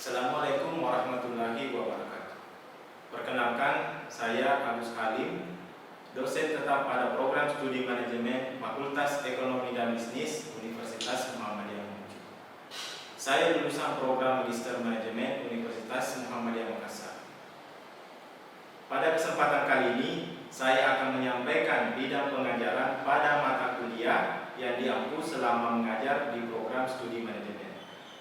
Assalamualaikum warahmatullahi wabarakatuh. Perkenalkan, saya Agus Halim, dosen tetap pada program studi manajemen Fakultas Ekonomi dan Bisnis Universitas Muhammadiyah Mamuju. Saya lulusan program Magister Manajemen Universitas Muhammadiyah Makassar. Pada kesempatan kali ini, saya akan menyampaikan bidang pengajaran pada mata kuliah yang diampu selama mengajar di program studi manajemen.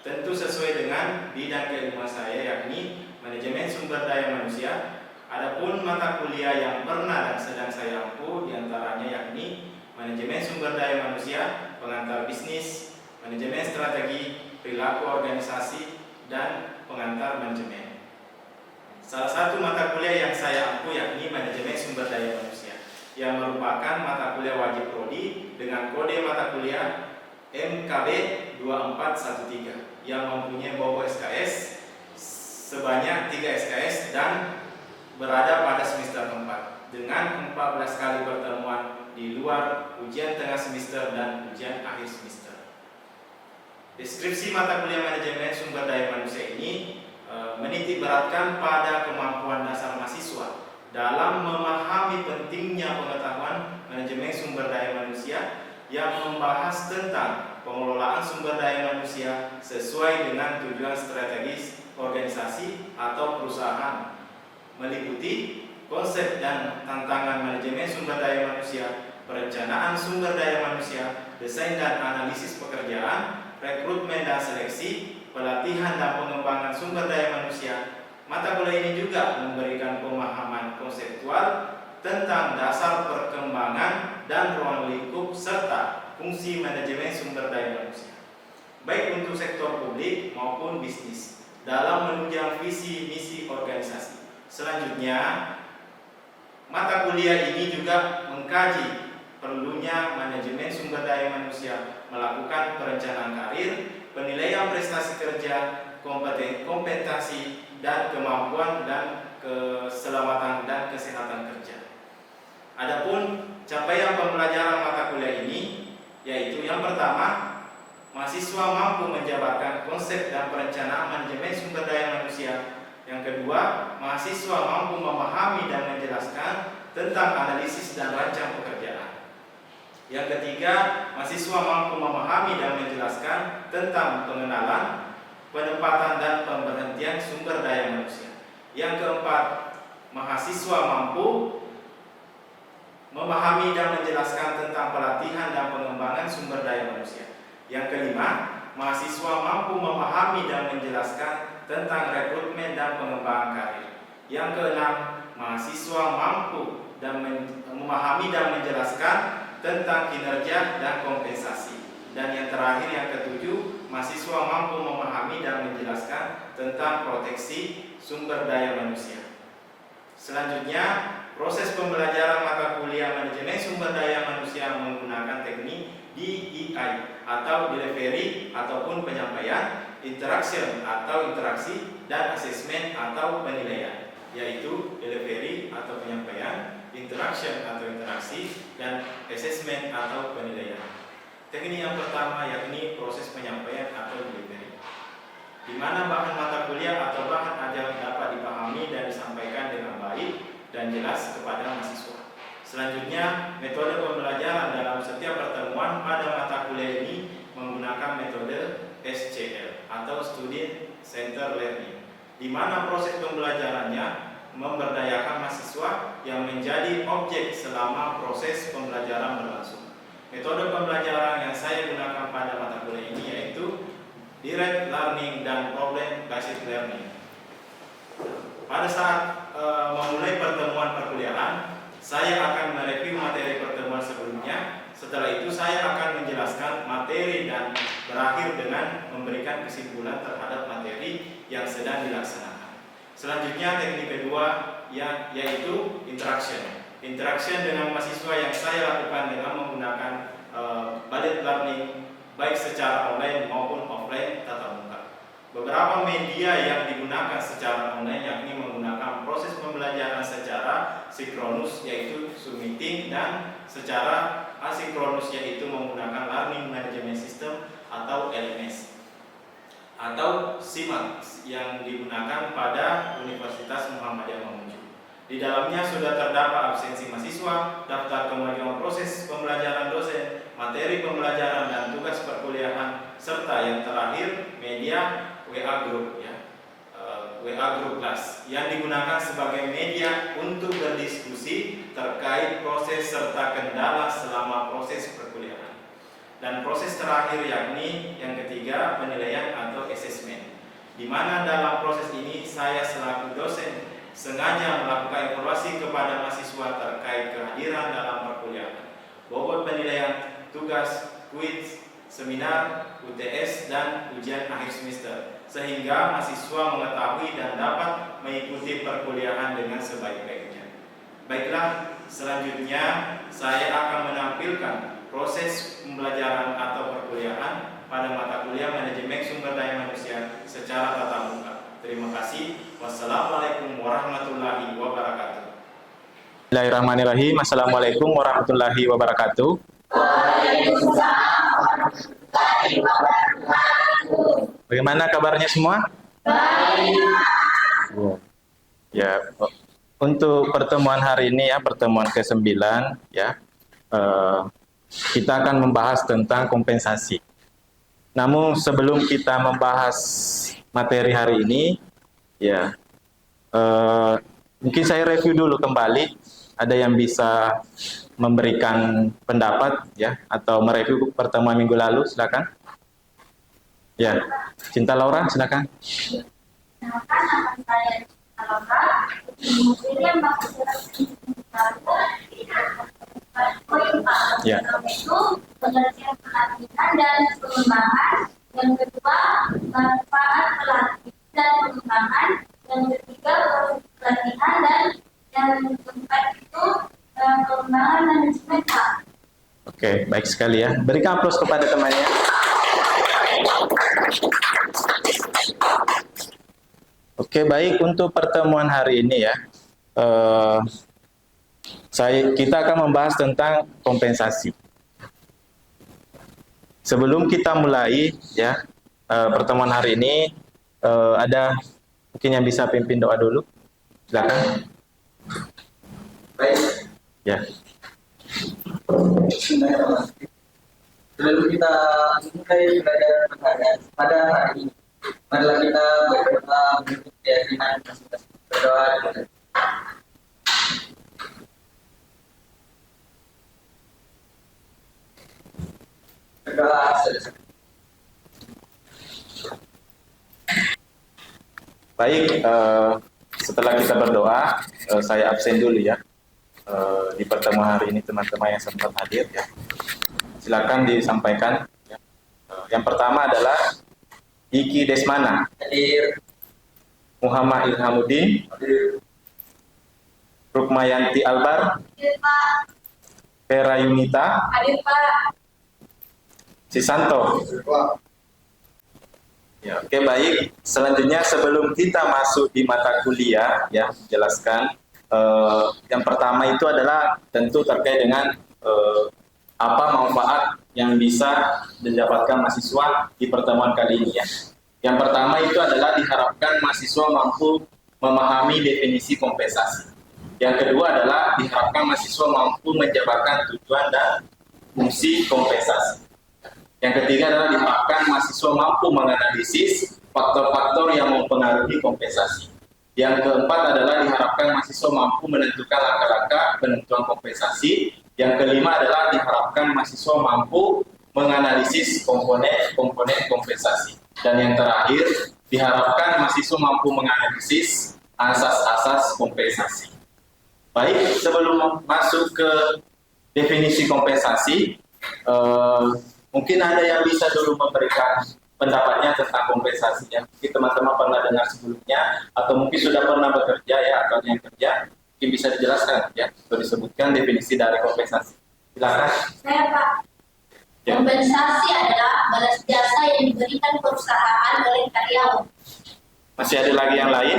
Tentu sesuai dengan bidang keilmuan saya, yakni manajemen sumber daya manusia. Adapun mata kuliah yang pernah dan sedang saya ampu diantaranya yakni manajemen sumber daya manusia, pengantar bisnis, manajemen strategi, perilaku organisasi, dan pengantar manajemen. Salah satu mata kuliah yang saya ampu yakni manajemen sumber daya manusia, yang merupakan mata kuliah wajib prodi dengan kode mata kuliah MKB 2413 yang mempunyai bobot SKS sebanyak 3 SKS dan berada pada semester 4 dengan 14 kali pertemuan di luar ujian tengah semester dan ujian akhir semester. Deskripsi mata kuliah manajemen sumber daya manusia ini menitik beratkan pada kemampuan dasar mahasiswa dalam memahami pentingnya pengetahuan manajemen sumber daya manusia yang membahas tentang pengelolaan sumber daya manusia sesuai dengan tujuan strategis organisasi atau perusahaan, meliputi konsep dan tantangan manajemen sumber daya manusia, perencanaan sumber daya manusia, desain dan analisis pekerjaan, rekrutmen dan seleksi, pelatihan dan pengembangan sumber daya manusia. Mata kuliah ini juga memberikan pemahaman konseptual tentang dasar perkembangan dan ruang lingkup serta fungsi manajemen sumber daya manusia, baik untuk sektor publik maupun bisnis, dalam menunjang visi misi organisasi. Selanjutnya, mata kuliah ini juga mengkaji perlunya manajemen sumber daya manusia melakukan perencanaan karir, penilaian prestasi kerja, kompetensi dan kemampuan dan keselamatan dan kesehatan kerja. Adapun capaian pembelajaran mata kuliah ini yaitu yang pertama, mahasiswa mampu menjabarkan konsep dan perencanaan manajemen sumber daya manusia. Yang kedua, mahasiswa mampu memahami dan menjelaskan tentang analisis dan rancang pekerjaan. Yang ketiga, mahasiswa mampu memahami dan menjelaskan tentang pengenalan, penempatan dan pemberhentian sumber daya manusia. Yang keempat, mahasiswa mampu memahami dan menjelaskan tentang pelatihan dan pengembangan sumber daya manusia. Yang kelima, mahasiswa mampu memahami dan menjelaskan tentang rekrutmen dan pengembangan karir. Yang keenam, mahasiswa mampu dan memahami dan menjelaskan tentang kinerja dan kompensasi. Dan yang terakhir, yang ketujuh, mahasiswa mampu memahami dan menjelaskan tentang proteksi sumber daya manusia. Selanjutnya, proses pembelajaran mata kuliah manajemen sumber daya manusia menggunakan teknik DEI atau delivery ataupun penyampaian, interaction atau interaksi, dan assessment atau penilaian, yaitu delivery atau penyampaian, interaction atau interaksi, dan assessment atau penilaian. Teknik yang pertama yakni proses penyampaian atau delivery, di mana bahan mata kuliah atau bahan ajaran dapat dipahami dan disampaikan dengan baik dan jelas kepada mahasiswa. Selanjutnya, metode pembelajaran dalam setiap pertemuan pada mata kuliah ini menggunakan metode SCL atau Student Center Learning, di mana proses pembelajarannya memberdayakan mahasiswa yang menjadi objek selama proses pembelajaran berlangsung. Metode pembelajaran yang saya gunakan pada mata kuliah ini yaitu Direct Learning dan Problem Based Learning. Pada saat memulai pertemuan perkuliahan, saya akan mereview materi pertemuan sebelumnya. Setelah itu saya akan menjelaskan materi dan berakhir dengan memberikan kesimpulan terhadap materi yang sedang dilaksanakan. Selanjutnya, teknik kedua yaitu interaction. Interaction dengan mahasiswa yang saya lakukan dengan menggunakan blended learning baik secara online maupun offline tatap muka. Beberapa media yang digunakan secara online yakni menggunakan proses pembelajaran secara sinkronus yaitu Zoom meeting, dan secara asinkronus yaitu menggunakan Learning Management System atau LMS. atau SIMAK yang digunakan pada Universitas Muhammadiyah Mamuju. Di dalamnya sudah terdapat absensi mahasiswa, daftar kemajuan proses pembelajaran dosen, materi pembelajaran dan tugas perkuliahan, serta yang terakhir media WA Group WA Group Class yang digunakan sebagai media untuk berdiskusi terkait proses serta kendala selama proses perkuliahan. Dan proses terakhir yakni yang ketiga, penilaian atau assessment, di mana dalam proses ini saya selaku dosen sengaja melakukan evaluasi kepada mahasiswa terkait kehadiran dalam perkuliahan, bobot penilaian, tugas, kuis, seminar, UTS, dan ujian akhir semester, sehingga mahasiswa mengetahui dan dapat mengikuti perkuliahan dengan sebaik-baiknya. Baiklah, selanjutnya saya akan menampilkan proses pembelajaran atau perkuliahan pada mata kuliah Manajemen Sumber Daya Manusia secara tatap muka. Terima kasih. Wassalamualaikum warahmatullahi wabarakatuh. Bismillahirrahmanirrahim. Assalamualaikum warahmatullahi wabarakatuh. Bagaimana kabarnya semua? Baik. Ya, untuk pertemuan hari ini ya, pertemuan ke-9 ya, kita akan membahas tentang kompensasi. Namun sebelum kita membahas materi hari ini, ya, mungkin saya review dulu kembali. Ada yang bisa memberikan pendapat ya atau mereview pertemuan minggu lalu, silakan. Ya, Cinta Laura, silakan. Ya. Pengertian pelatihan dan pengembangan. Yang kedua, manfaat pelatihan dan pengembangan. Yang ketiga, pelatihan dan yang keempat itu pengembangan manajemen. Oke, baik sekali ya. Berikan aplaus kepada temannya. Oke, baik, untuk pertemuan hari ini ya, kita akan membahas tentang kompensasi. Sebelum kita mulai ya pertemuan hari ini, ada mungkin yang bisa pimpin doa dulu, silakan. Baik. Ya. Sebelum kita mulai belajar pada hari ini, marilah kita berdoa menuntut keyakinan masing-masing. Berdoa. Berdoa selesai. Baik, setelah kita berdoa, saya absen dulu ya di pertemuan hari ini teman-teman yang sempat hadir ya. Silakan disampaikan. Ya. Yang pertama adalah Iki Desmana, Hadir. Muhammad Ilhamuddin, Hadir. Rukmayanti Albar, Hadir Pak. Vera Yunita, Hadir Pak. Sisanto. Ya, oke, baik. Selanjutnya sebelum kita masuk di mata kuliah ya, jelaskan yang pertama itu adalah tentu terkait dengan apa manfaat yang bisa didapatkan mahasiswa di pertemuan kali ini ya. Yang pertama itu adalah diharapkan mahasiswa mampu memahami definisi kompensasi. Yang kedua adalah diharapkan mahasiswa mampu menjabarkan tujuan dan fungsi kompensasi. Yang ketiga adalah diharapkan mahasiswa mampu menganalisis faktor-faktor yang mempengaruhi kompensasi. Yang keempat adalah diharapkan mahasiswa mampu menentukan langkah-langkah penentuan kompensasi. Yang kelima adalah diharapkan mahasiswa mampu menganalisis komponen-komponen kompensasi. Dan yang terakhir, diharapkan mahasiswa mampu menganalisis asas-asas kompensasi. Baik, sebelum masuk ke definisi kompensasi, mungkin ada yang bisa dulu memberikan pendapatnya tentang kompensasinya. Mungkin teman-teman pernah dengar sebelumnya, atau mungkin sudah pernah bekerja ya, atau yang kerja, mungkin bisa dijelaskan ya, atau disebutkan definisi dari kompensasi. Silakan. Saya Pak. Ya. Kompensasi adalah balas jasa yang diberikan perusahaan oleh karyawan. Masih ada lagi yang lain?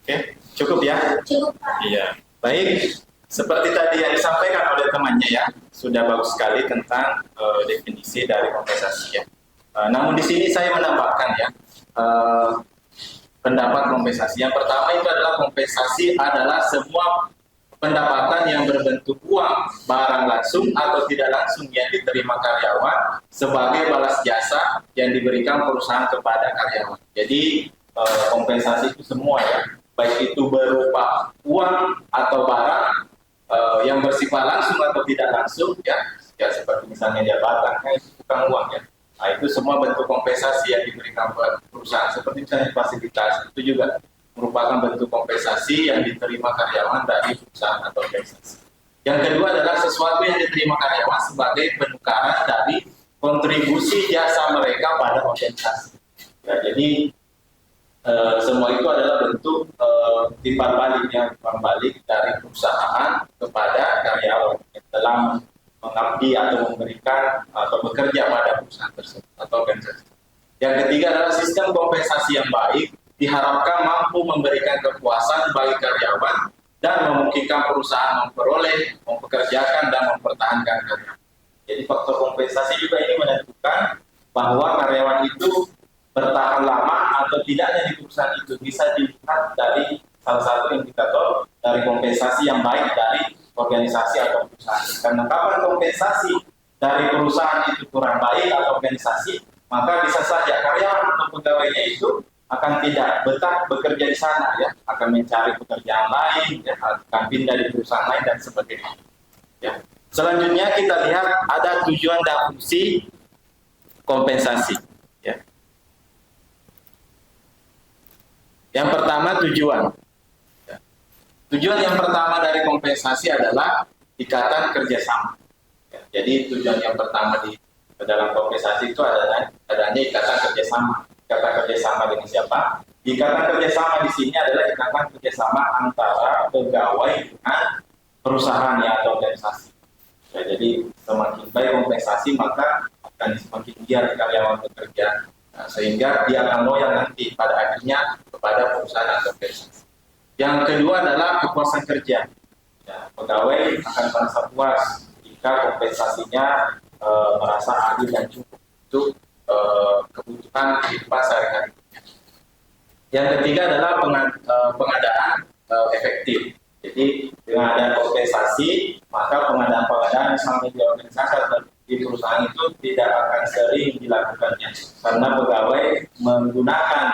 Oke, cukup ya? Cukup Pak. Iya. Baik, seperti tadi yang disampaikan oleh temannya ya, sudah bagus sekali tentang definisi dari kompensasi ya. Namun di sini saya menambahkan ya pendapat kompensasi. Yang pertama itu adalah kompensasi adalah semua pendapatan yang berbentuk uang, barang langsung atau tidak langsung yang diterima karyawan sebagai balas jasa yang diberikan perusahaan kepada karyawan. Jadi kompensasi itu semua ya, baik itu berupa uang atau barang yang bersifat langsung atau tidak langsung ya seperti misalnya jabatan, itu bukan uang ya. Nah, itu semua bentuk kompensasi yang diberikan perusahaan, seperti misalnya fasilitas, itu juga merupakan bentuk kompensasi yang diterima karyawan dari perusahaan atau organisasi. Yang kedua adalah sesuatu yang diterima karyawan sebagai penukaran dari kontribusi jasa mereka pada organisasi. Ya, jadi semua itu adalah bentuk timbal balik dari perusahaan kepada karyawan yang telah mengabdi atau memberikan atau bekerja pada perusahaan tersebut atau organisasi. Yang ketiga adalah sistem kompensasi yang baik diharapkan mampu memberikan kepuasan bagi karyawan dan memungkinkan perusahaan memperoleh, mempekerjakan dan mempertahankan karyawan. Jadi faktor kompensasi juga ini menentukan bahwa karyawan itu bertahan lama atau tidaknya di perusahaan itu bisa dilihat dari salah satu indikator dari kompensasi yang baik dari organisasi atau perusahaan. Karena kapan kompensasi dari perusahaan itu kurang baik atau organisasi, maka bisa saja karyawan atau pegawainya itu akan tidak betah bekerja di sana ya, akan mencari pekerjaan lain, ya, akan pindah di perusahaan lain dan sebagainya. Ya. Selanjutnya kita lihat ada tujuan dan fungsi kompensasi. Ya. Yang pertama tujuan. Ya. Tujuan yang pertama dari kompensasi adalah ikatan kerjasama. Ya. Jadi tujuan yang pertama di dalam kompensasi itu adalah adanya ikatan kerjasama. Ikatan kerjasama dengan siapa? Ikatan kerjasama di sini adalah ikatan kerjasama antara pegawai dengan perusahaan atau organisasi. Ya, jadi semakin baik kompensasi maka akan semakin giat karyawan bekerja, sehingga dia akan loyal nanti pada akhirnya kepada perusahaan atau organisasi. Yang kedua adalah kepuasan kerja. Ya, pegawai akan merasa puas jika kompensasinya merasa adil dan cukup untuk kebutuhan kehidupan sehari-hari. Yang ketiga adalah pengadaan efektif. Jadi dengan ada kompensasi, maka pengadaan misalnya di organisasi atau di perusahaan itu tidak akan sering dilakukannya, karena pegawai menggunakan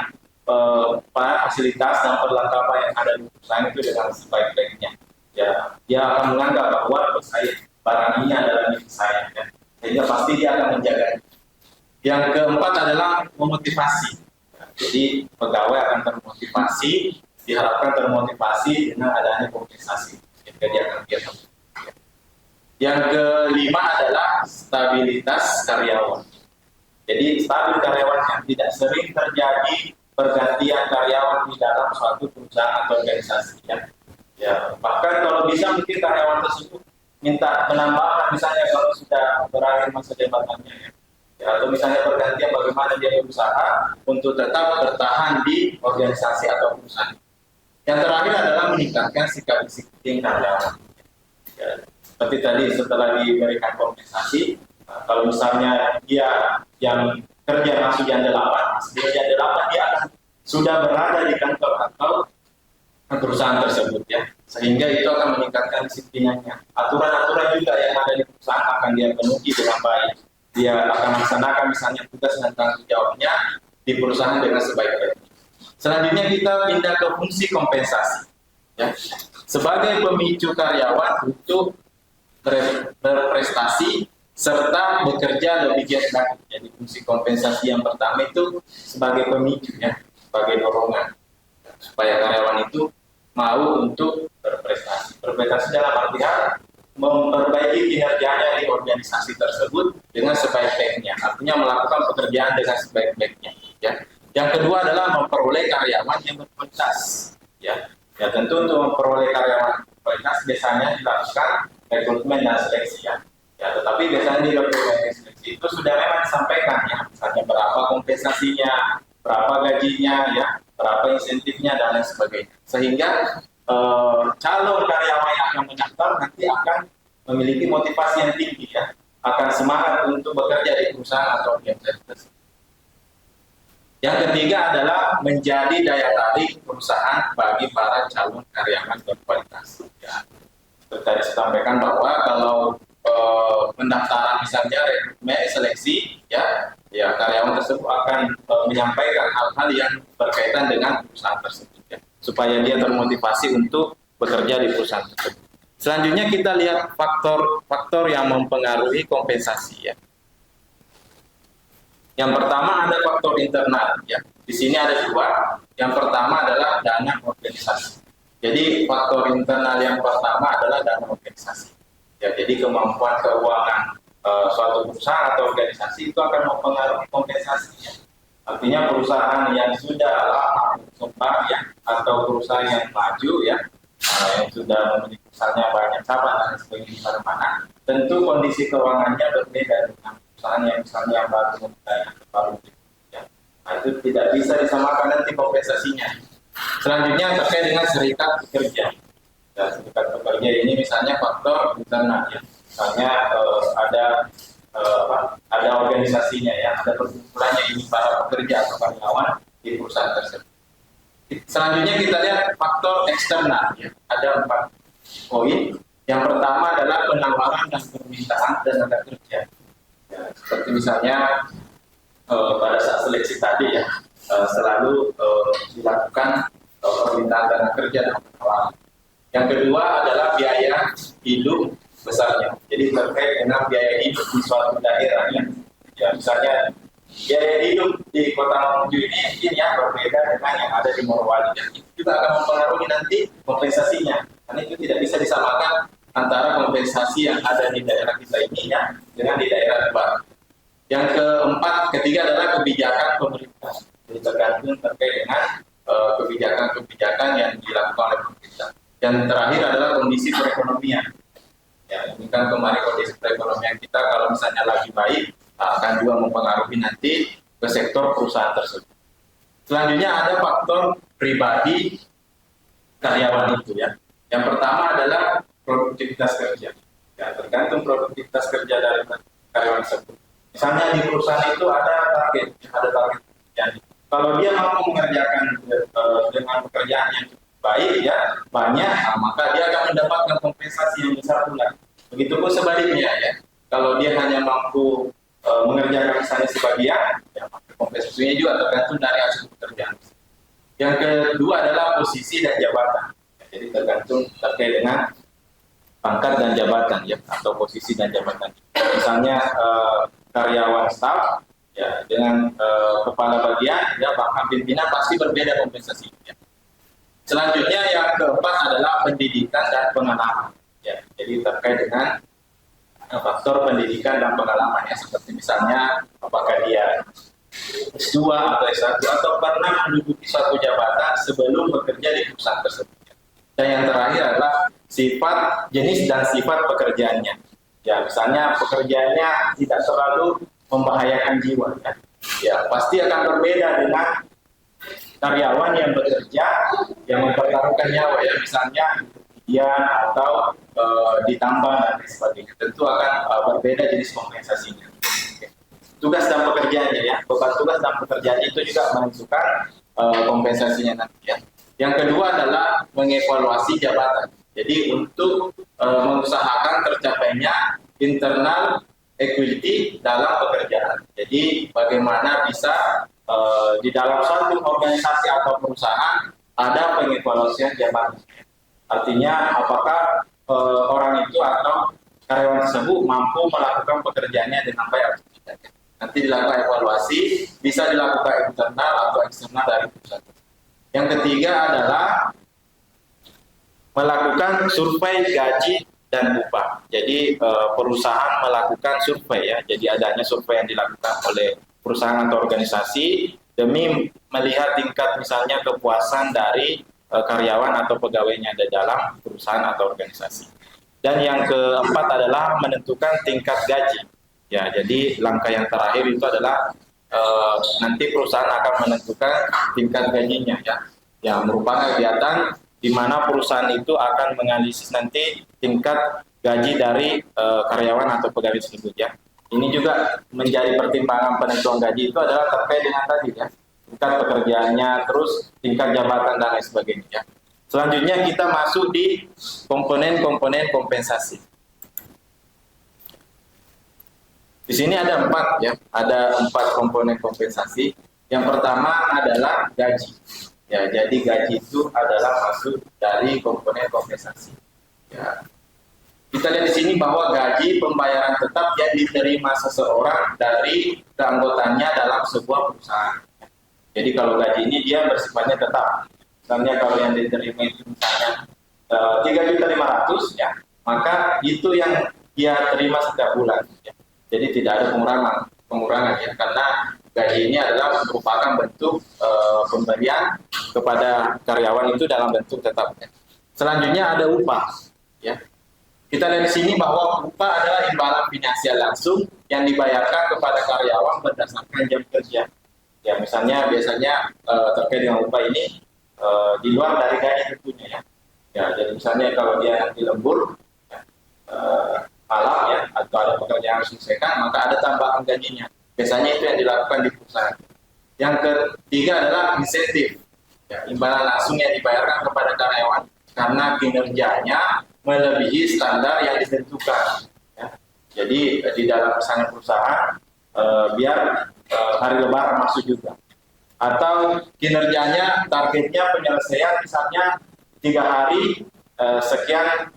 fasilitas dan perlengkapan yang ada di perusahaan itu dengan sebaik-baiknya. Ya, dia akan menganggap bahwa barang ini adalah milik saya, ya. Sehingga pasti dia akan menjaganya. Yang keempat adalah memotivasi. Jadi pegawai akan termotivasi, diharapkan termotivasi dengan adanya kompensasi, sehingga dia akan giat. Yang kelima adalah stabilitas karyawan. Jadi stabil karyawan yang tidak sering terjadi pergantian karyawan di dalam suatu perusahaan atau organisasi. Ya, bahkan kalau bisa mungkin karyawan tersebut minta penambahan, misalnya kalau sudah berakhir masa jabatannya. Ya, atau misalnya pergantian bagaimana dia berusaha untuk tetap bertahan di organisasi atau perusahaan. Yang terakhir adalah meningkatkan sikap disiplin karyawan. Ya, seperti tadi setelah diberikan kompensasi, kalau misalnya dia yang kerja masuk jam 8, dia akan sudah berada di kantor atau perusahaan tersebut ya, sehingga itu akan meningkatkan disiplinannya. Aturan-aturan juga yang ada di perusahaan akan dia penuhi dengan baik. Dia akan melaksanakan misalnya tugas dan tanggung jawabnya di perusahaan dengan sebaik-baiknya. Selanjutnya kita pindah ke fungsi kompensasi. Ya. Sebagai pemicu karyawan untuk berprestasi serta bekerja lebih giat lagi. Jadi fungsi kompensasi yang pertama itu sebagai pemicu ya, sebagai dorongan supaya karyawan itu mau untuk berprestasi. Berprestasi dalam artian memperbaiki kinerjanya di organisasi tersebut dengan sebaik-baiknya, artinya melakukan pekerjaan dengan sebaik-baiknya. Ya. Yang kedua adalah memperoleh karyawan yang berkualitas. Ya, tentu untuk memperoleh karyawan berkualitas biasanya dilakukan rekrutmen dan seleksi. Ya, tetapi biasanya di rekrutmen dan seleksi itu sudah memang disampaikan ya, misalnya berapa kompensasinya, berapa gajinya, ya, berapa insentifnya dan lain sebagainya. Sehingga calon karyawan yang akan mendaftar nanti akan memiliki motivasi yang tinggi ya, akan semangat untuk bekerja di perusahaan atau organisasi. Yang ketiga adalah menjadi daya tarik perusahaan bagi para calon karyawan berkualitas. Ya. Seperti tadi saya sampaikan bahwa kalau pendaftaran misalnya rekrutmen seleksi, ya karyawan tersebut akan menyampaikan hal-hal yang berkaitan dengan perusahaan tersebut, ya, supaya dia termotivasi untuk bekerja di perusahaan tersebut. Selanjutnya kita lihat faktor-faktor yang mempengaruhi kompensasi, ya. Yang pertama ada faktor internal, ya. Di sini ada dua. Yang pertama adalah dana organisasi. Jadi faktor internal yang pertama adalah dana organisasi. Ya, jadi kemampuan keuangan suatu perusahaan atau organisasi itu akan mempengaruhi kompensasinya. Artinya perusahaan yang sudah lama berkembang, ya, atau perusahaan yang maju, ya, yang sudah memiliki misalnya banyak cabang dan sebagainya di mana-mana, tentu kondisi keuangannya berbeda dengan perusahaan yang misalnya baru memulai atau baru, ya. Nah, itu tidak bisa disamakan nanti kompensasinya. Selanjutnya terkait dengan serikat pekerja. Ya, serikat pekerja ini misalnya faktor internal, ya. Misalnya ada organisasinya, ya, ada perkumpulannya ini para pekerja atau karyawan di perusahaan tersebut. Selanjutnya kita lihat faktor eksternal, ya. Ada 4 poin. Yang pertama adalah penawaran dan permintaan tenaga kerja. Ya, seperti misalnya pada saat seleksi tadi, ya, selalu dilakukan permintaan tenaga kerja dan penawaran. Yang kedua adalah biaya hidup besarnya. Jadi terkait dengan biaya hidup di suatu daerah, ya misalnya biaya hidup di Kota Mamuju ini mungkin yang berbeda dengan yang ada di Morowali, dan itu juga akan mempengaruhi nanti kompensasinya. Karena itu tidak bisa disamakan antara kompensasi yang ada di daerah kita ini, ya, dengan di daerah luar. Yang ketiga adalah kebijakan pemerintah. Jadi tergantung terkait dengan kebijakan-kebijakan yang dilakukan oleh pemerintah. Yang terakhir adalah kondisi perekonomian. Ya, ini kan kemarin kondisi perekonomian kita kalau misalnya lagi baik, akan juga mempengaruhi nanti ke sektor perusahaan tersebut. Selanjutnya ada faktor pribadi karyawan itu, ya. Yang pertama adalah produktivitas kerja. Ya, tergantung produktivitas kerja dari karyawan tersebut. Misalnya di perusahaan itu ada target pekerjaan. Kalau dia mampu mengerjakan dengan pekerjaan yang cukup baik, ya, banyak, maka dia akan mendapatkan kompensasi yang besar pula. Begitupun sebaliknya, ya. Kalau dia hanya mampu mengerjakan misalnya sebagian, ya, maka kompensasinya juga tergantung dari hasil pekerjaan. Yang kedua adalah posisi dan jabatan. Ya, jadi tergantung terkait dengan pangkat dan jabatan, ya, atau posisi dan jabatan. Misalnya karyawan staf, ya, dengan kepala bagian, ya, bahkan pimpinan pasti berbeda kompensasinya. Selanjutnya yang keempat adalah pendidikan dan pengalaman. Ya, jadi terkait dengan faktor pendidikan dan pengalaman, ya, seperti misalnya apakah dia S2 atau S1 atau pernah menduduki suatu jabatan sebelum bekerja di perusahaan tersebut. Dan yang terakhir adalah sifat, jenis dan sifat pekerjaannya. Ya, misalnya pekerjaannya tidak terlalu membahayakan jiwa, ya. Ya, pasti akan berbeda dengan karyawan yang bekerja yang mempertaruhkan nyawa, ya, misalnya kemudian atau ditambah dan sebagainya. Tentu akan berbeda jenis kompensasinya. Tugas dan pekerjaannya, ya, beban tugas dan pekerjaan itu juga menentukan kompensasinya nanti, ya. Yang kedua adalah mengevaluasi jabatan. Jadi untuk mengusahakan tercapainya internal equity dalam pekerjaan. Jadi bagaimana bisa di dalam suatu organisasi atau perusahaan ada pengevaluasian jabatan. Artinya apakah orang itu atau karyawan tersebut mampu melakukan pekerjaannya dengan baik atau tidak. Nanti dilakukan evaluasi, bisa dilakukan internal atau eksternal dari perusahaan. Yang ketiga adalah melakukan survei gaji dan upah. Jadi perusahaan melakukan survei, ya. Jadi adanya survei yang dilakukan oleh perusahaan atau organisasi demi melihat tingkat misalnya kepuasan dari karyawan atau pegawainya di dalam perusahaan atau organisasi. Dan yang keempat adalah menentukan tingkat gaji. Ya, jadi langkah yang terakhir itu adalah nanti perusahaan akan menentukan tingkat gajinya, ya. Yang merupakan kegiatan di mana perusahaan itu akan menganalisis nanti tingkat gaji dari karyawan atau pegawai tersebut, ya. Ini juga menjadi pertimbangan penentuan gaji itu adalah terkait dengan tadi, ya, tingkat pekerjaannya, terus tingkat jabatan dan lain sebagainya. Selanjutnya kita masuk di komponen-komponen kompensasi. Di sini ada 4 ya, ada 4 komponen kompensasi. Yang pertama adalah gaji. Ya, jadi gaji itu adalah masuk dari komponen kompensasi. Ya. Kita lihat di sini bahwa gaji pembayaran tetap yang diterima seseorang dari keanggotaannya dalam sebuah perusahaan. Jadi kalau gaji ini dia bersifatnya tetap. Misalnya kalau yang diterima itu misalnya 3.500.000 ya, maka itu yang dia terima setiap bulan. Ya. Jadi tidak ada pengurangan ya, karena gaji ini adalah merupakan bentuk pemberian kepada karyawan itu dalam bentuk tetap. Ya. Selanjutnya ada upah. Ya. Kita lihat di sini bahwa upah adalah imbalan finansial langsung yang dibayarkan kepada karyawan berdasarkan jam kerja. Ya, misalnya biasanya terkait dengan upah ini di luar dari gaji tentunya ya. Ya, jadi misalnya kalau dia nanti lembur, ya, malam ya, atau ada pekerjaan yang harus diselesaikan, maka ada tambahan gajinya. Biasanya itu yang dilakukan di perusahaan. Yang ketiga adalah insentif, ya, imbalan langsung yang dibayarkan kepada karyawan karena kinerjanya melebihi standar yang ditentukan. Ya. Jadi di dalam misalnya perusahaan biar hari lebaran masuk juga. Atau kinerjanya targetnya penyelesaian misalnya 3 hari sekian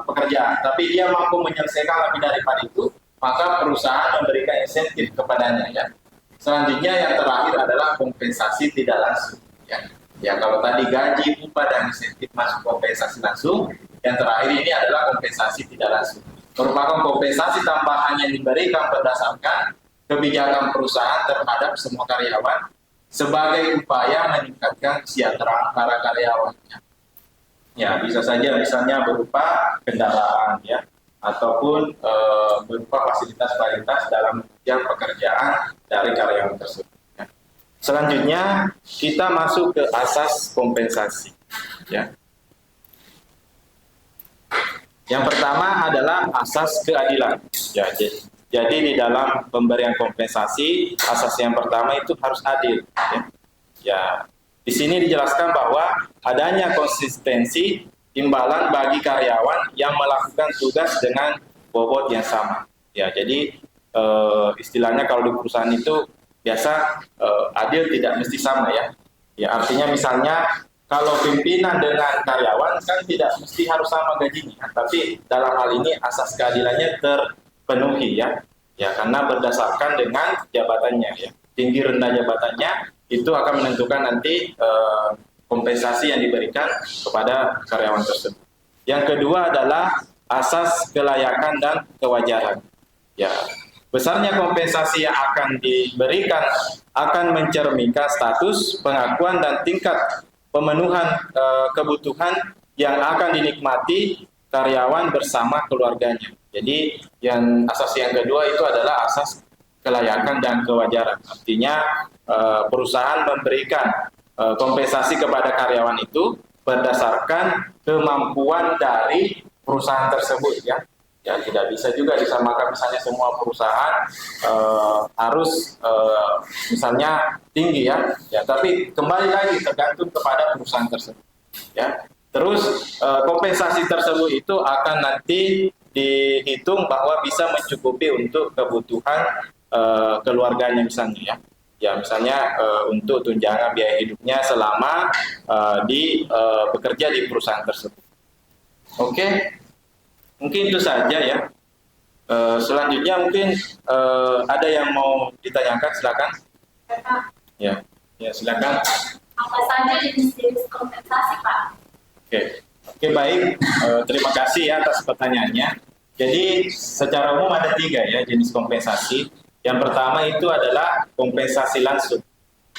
pekerjaan, tapi dia mampu menyelesaikan lebih daripada itu, maka perusahaan memberikan insentif kepadanya. Ya. Selanjutnya yang terakhir adalah kompensasi tidak langsung. Ya, ya kalau tadi gaji, upah dan insentif masuk kompensasi langsung, yang terakhir ini adalah kompensasi tidak langsung. Merupakan kompensasi tambahan yang diberikan berdasarkan kebijakan perusahaan terhadap semua karyawan sebagai upaya meningkatkan kesejahteraan para karyawannya. Ya, bisa saja misalnya berupa kendaraan ya, ataupun berupa fasilitas-fasilitas dalam bidang pekerjaan dari karyawan tersebut. Ya. Selanjutnya kita masuk ke asas kompensasi. Ya. Yang pertama adalah asas keadilan. Ya, jadi di dalam pemberian kompensasi asas yang pertama itu harus adil. Ya. Ya. Di sini dijelaskan bahwa adanya konsistensi imbalan bagi karyawan yang melakukan tugas dengan bobot yang sama. Ya, jadi istilahnya kalau di perusahaan itu biasa adil tidak mesti sama ya. Ya, artinya misalnya kalau pimpinan dengan karyawan kan tidak mesti harus sama gajinya, tapi dalam hal ini asas keadilannya terpenuhi ya. Ya, karena berdasarkan dengan jabatannya ya. Tinggi rendah jabatannya itu akan menentukan nanti kompensasi yang diberikan kepada karyawan tersebut. Yang kedua adalah asas kelayakan dan kewajaran. Ya, besarnya kompensasi yang akan diberikan akan mencerminkan status, pengakuan dan tingkat pemenuhan kebutuhan yang akan dinikmati karyawan bersama keluarganya. Jadi yang asas yang kedua itu adalah asas kelayakan dan kewajaran. Artinya perusahaan memberikan kompensasi kepada karyawan itu berdasarkan kemampuan dari perusahaan tersebut ya. Ya, tidak bisa juga disamakan misalnya semua perusahaan harus misalnya tinggi ya. Ya, tapi kembali lagi tergantung kepada perusahaan tersebut. Ya. Terus kompensasi tersebut itu akan nanti dihitung bahwa bisa mencukupi untuk kebutuhan keluarganya misalnya ya. Ya misalnya untuk tunjangan biaya hidupnya selama bekerja di perusahaan tersebut. Oke, mungkin itu saja ya. Selanjutnya mungkin ada yang mau ditanyakan, silakan. Ya, ya silakan. Apa saja jenis-jenis kompensasi, Pak? Oke baik. Terima kasih ya atas pertanyaannya. Jadi secara umum ada 3 ya jenis kompensasi. Yang pertama itu adalah kompensasi langsung.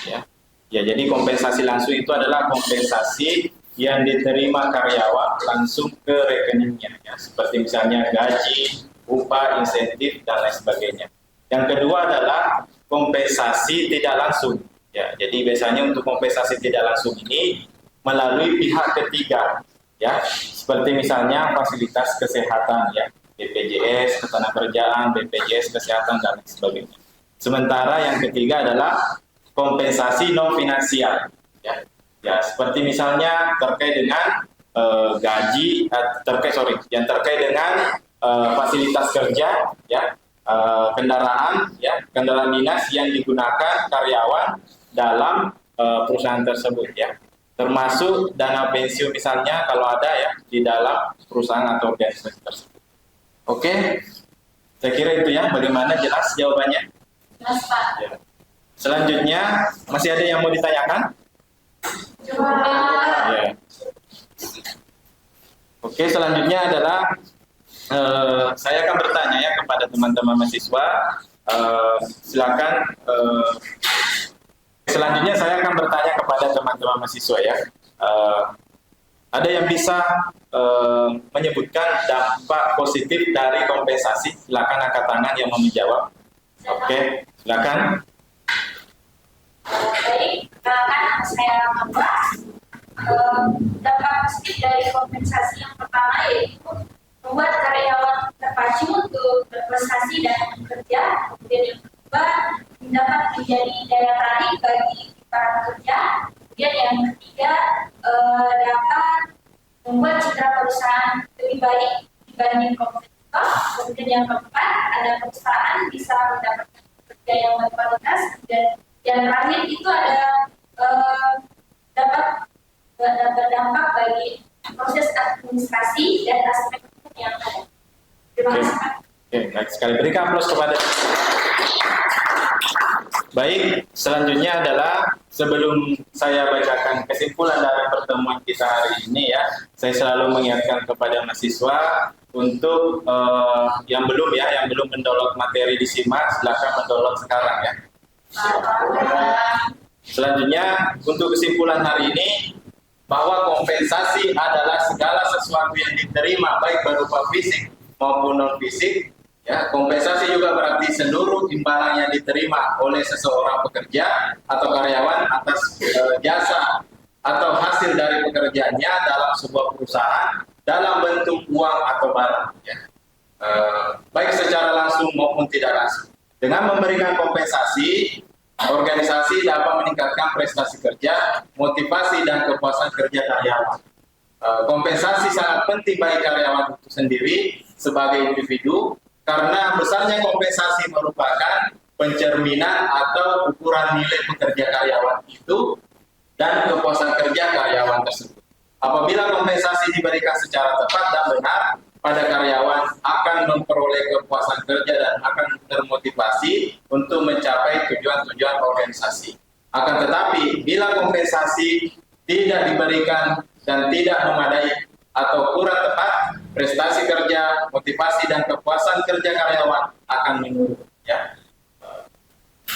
Ya, jadi kompensasi langsung itu adalah kompensasi yang diterima karyawan langsung ke rekeningnya, ya, seperti misalnya gaji, upah, insentif dan lain sebagainya. Yang kedua adalah kompensasi tidak langsung. Ya, jadi biasanya untuk kompensasi tidak langsung ini melalui pihak ketiga, ya, seperti misalnya fasilitas kesehatan, ya. BPJS ketenagakerjaan, BPJS kesehatan dan lain sebagainya. Sementara yang ketiga adalah kompensasi non finansial, ya. Ya, seperti misalnya terkait dengan gaji, yang terkait dengan fasilitas kerja, ya, kendaraan, ya, kendaraan dinas yang digunakan karyawan dalam perusahaan tersebut, ya, termasuk dana pensiun misalnya kalau ada, ya, di dalam perusahaan atau organisasi tersebut. Oke, saya kira itu, ya. Bagaimana, jelas jawabannya? Jelas, Pak. Ya. Selanjutnya masih ada yang mau ditanyakan? Coba. Ya. Oke, selanjutnya adalah saya akan bertanya, ya, kepada teman-teman mahasiswa. Silakan. Selanjutnya saya akan bertanya kepada teman-teman mahasiswa, ya. Ada yang bisa menyebutkan dampak positif dari kompensasi? Silakan angkat tangan yang mau menjawab. Oke, silakan. Baik, kan saya membahas dampak positif dari kompensasi yang pertama, yaitu membuat karyawan terpacu untuk berprestasi dan bekerja. Kemudian yang kedua, dapat menjadi daya tarik bagi para pekerja. Kemudian yang ketiga, dapat membuat citra perusahaan lebih baik dibanding kompetitor. Kemudian yang keempat, ada perusahaan bisa mendapatkan pekerja yang berkualitas. Dan yang terakhir itu ada dapat berdampak bagi proses administrasi dan aspek hukum yang ada. Terima kasih, Pak. Oke, baik sekali. Berikan aplaus kepada. Baik, selanjutnya adalah sebelum saya bacakan kesimpulan dari pertemuan kita hari ini, ya, saya selalu mengingatkan kepada mahasiswa untuk yang belum mendownload materi di SIMAK, silakan mendownload sekarang, ya. Selanjutnya untuk kesimpulan hari ini, bahwa kompensasi adalah segala sesuatu yang diterima baik berupa fisik maupun non fisik. Ya, kompensasi juga berarti seluruh imbalan yang diterima oleh seseorang pekerja atau karyawan atas jasa atau hasil dari pekerjaannya dalam sebuah perusahaan dalam bentuk uang atau barang, ya. Baik secara langsung maupun tidak langsung. Dengan memberikan kompensasi, organisasi dapat meningkatkan prestasi kerja, motivasi dan kepuasan kerja karyawan. Kompensasi sangat penting bagi karyawan itu sendiri sebagai individu, karena besarnya kompensasi merupakan pencerminan atau ukuran nilai pekerja karyawan itu dan kepuasan kerja karyawan tersebut. Apabila kompensasi diberikan secara tepat dan benar, pada karyawan akan memperoleh kepuasan kerja dan akan termotivasi untuk mencapai tujuan-tujuan organisasi. Akan tetapi, bila kompensasi tidak diberikan dan tidak memadai atau kurang tepat, prestasi kerja, motivasi dan kepuasan kerja karyawan akan menurun, ya.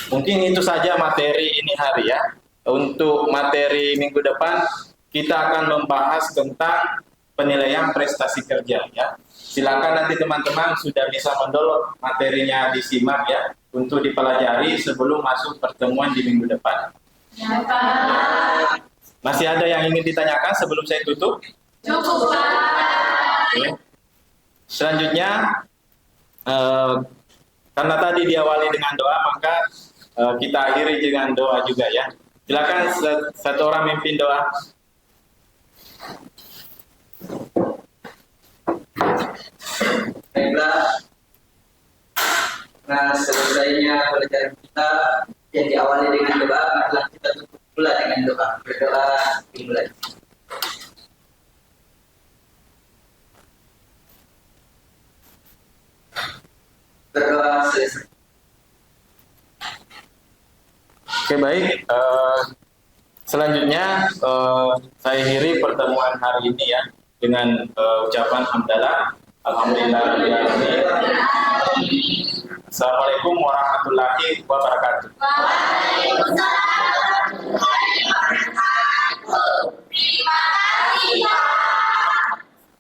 Mungkin itu saja materi ini hari, ya. Untuk materi minggu depan kita akan membahas tentang penilaian prestasi kerja, ya. Silakan nanti teman-teman sudah bisa mendownload materinya di SIMAK, ya, untuk dipelajari sebelum masuk pertemuan di minggu depan. Ya, Pak. Masih ada yang ingin ditanyakan sebelum saya tutup? Cukup, Pak. Oke. Selanjutnya, karena tadi diawali dengan doa, maka kita akhiri dengan doa juga, ya. Silakan satu orang mimpin doa. Baiklah, nah selesainya pelajaran kita yang diawali dengan doa, marilah kita tutup pula dengan doa. Berdoa dimulai. Berdoa selesai. Oke, baik. Selanjutnya saya akhiri pertemuan hari ini, ya, dengan ucapan hamdalah. Alhamdulillahirobbilalamin. Assalamualaikum warahmatullahi wabarakatuh. Waalaikumsalam.